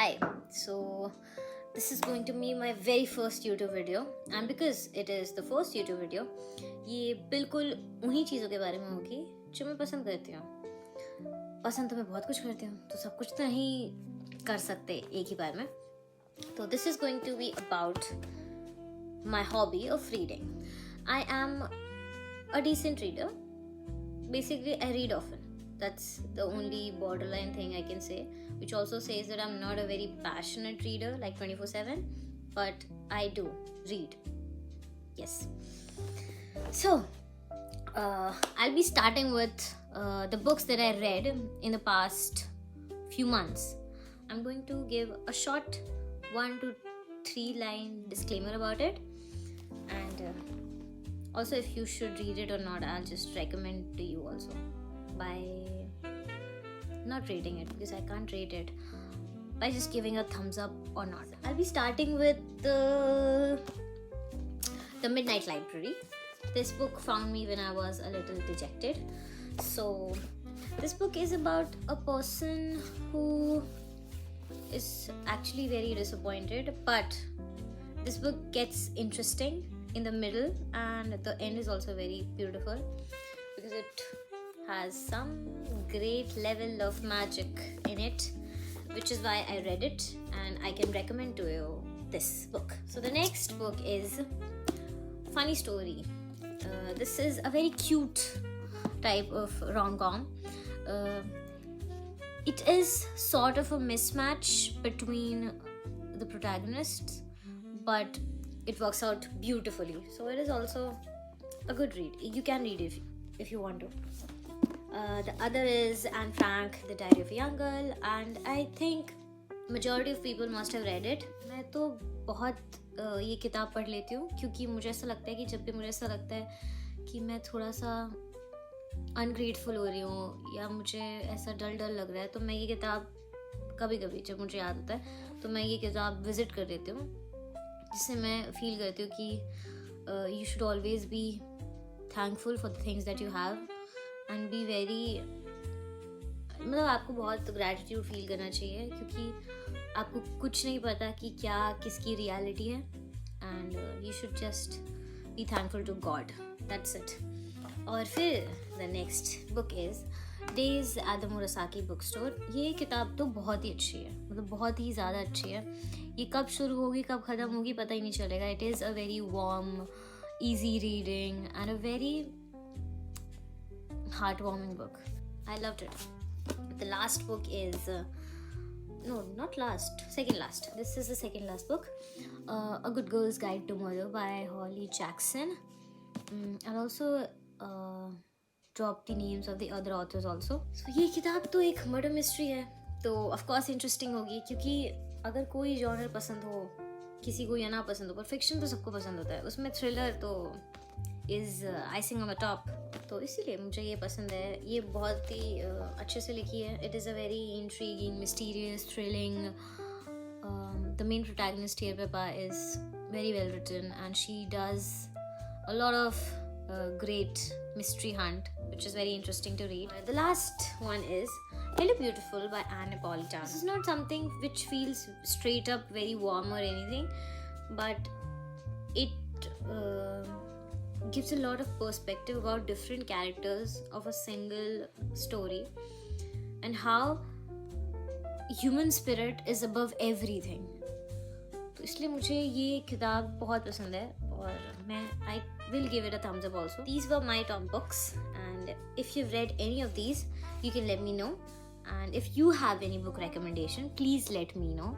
Hi, so this is going to be my very first YouTube video, and because it is the first YouTube video, ये बिल्कुल उन्हीं चीज़ों के बारे में होगी जो मैं पसंद करती हूँ। पसंद तो मैं बहुत कुछ करती हूँ, तो सब कुछ तो नहीं कर सकते एक ही बार में। तो this is going to be about my hobby of reading. I am a decent reader. Basically, I read often. That's the only borderline thing I can say, which also says that I'm not a very passionate reader like 24/7, but I do read. Yes. So, I'll be starting with the books that I read in the past few months. I'm going to give a short 1 to 3 line disclaimer about it, and also if you should read it or not, I'll just recommend to you also by not rating it, because I can't rate it, by just giving a thumbs up or not. I'll be starting with the Midnight Library. This book found me when I was a little dejected. So this book is about a person who is actually very disappointed, but this book gets interesting in the middle, and the end is also very beautiful because it has some great level of magic in it, which is why I read it, and I can recommend to you this book. So the next book is Funny Story. This is a very cute type of rom-com. It is sort of a mismatch between the protagonists, but it works out beautifully. So it is also a good read. You can read it if you want to. The other is Anne Frank, The Diary of a Young Girl, and I think majority of people must have read it. मैं तो बहुत ये किताब पढ़ लेती हूँ, क्योंकि मुझे ऐसा लगता है कि जब भी मुझे ऐसा लगता है कि मैं थोड़ा सा अनग्रेटफुल हो रही हूँ या मुझे ऐसा डल लग रहा है, तो मैं ये किताब कभी कभी जब मुझे याद होता है तो मैं ये किताब विज़िट कर लेती हूँ, जिससे मैं फील करती हूँ कि you should always be thankful for the things that you have and be very, मतलब आपको बहुत ग्रैटिट्यूड फील करना चाहिए, क्योंकि आपको कुछ नहीं पता कि क्या किसकी रियलिटी है, and you should just be thankful to God. That's it. और फिर the next book is days at the Murasaki book store. ये किताब तो बहुत ही अच्छी है, मतलब बहुत ही ज़्यादा अच्छी है. ये कब शुरू होगी कब ख़त्म होगी पता ही नहीं चलेगा. It is a very warm, easy reading, and a very heartwarming book. I loved it. The last book is second last. This is the second last book, A Good Girl's Guide to Murder by Holly Jackson. I'll also drop the names of the other authors also. So ये किताब तो एक murder mystery है, तो of course interesting होगी, क्योंकि अगर कोई जॉनर पसंद हो किसी को या ना पसंद हो, पर फिक्शन तो सबको पसंद होता है, उसमें थ्रिलर तो is icing on the top. तो इसीलिए मुझे ये पसंद है. ये बहुत ही अच्छे से लिखी है. It is a very intriguing, mysterious, thrilling. The main protagonist here Pepa is very well written, and she does a lot of great mystery hunt, which is very interesting to read. The last one is Hello Beautiful by Anne Napolitan. This is not something which feels straight up very warm or anything, but it gives a lot of perspective about different characters of a single story and how human spirit is above everything. तो इसलिए मुझे ये किताब बहुत पसंद है, और मैं I will give it a thumbs up also. These were my top books, and if you've read any of these, you can let me know. And if you have any book recommendation, please let me know.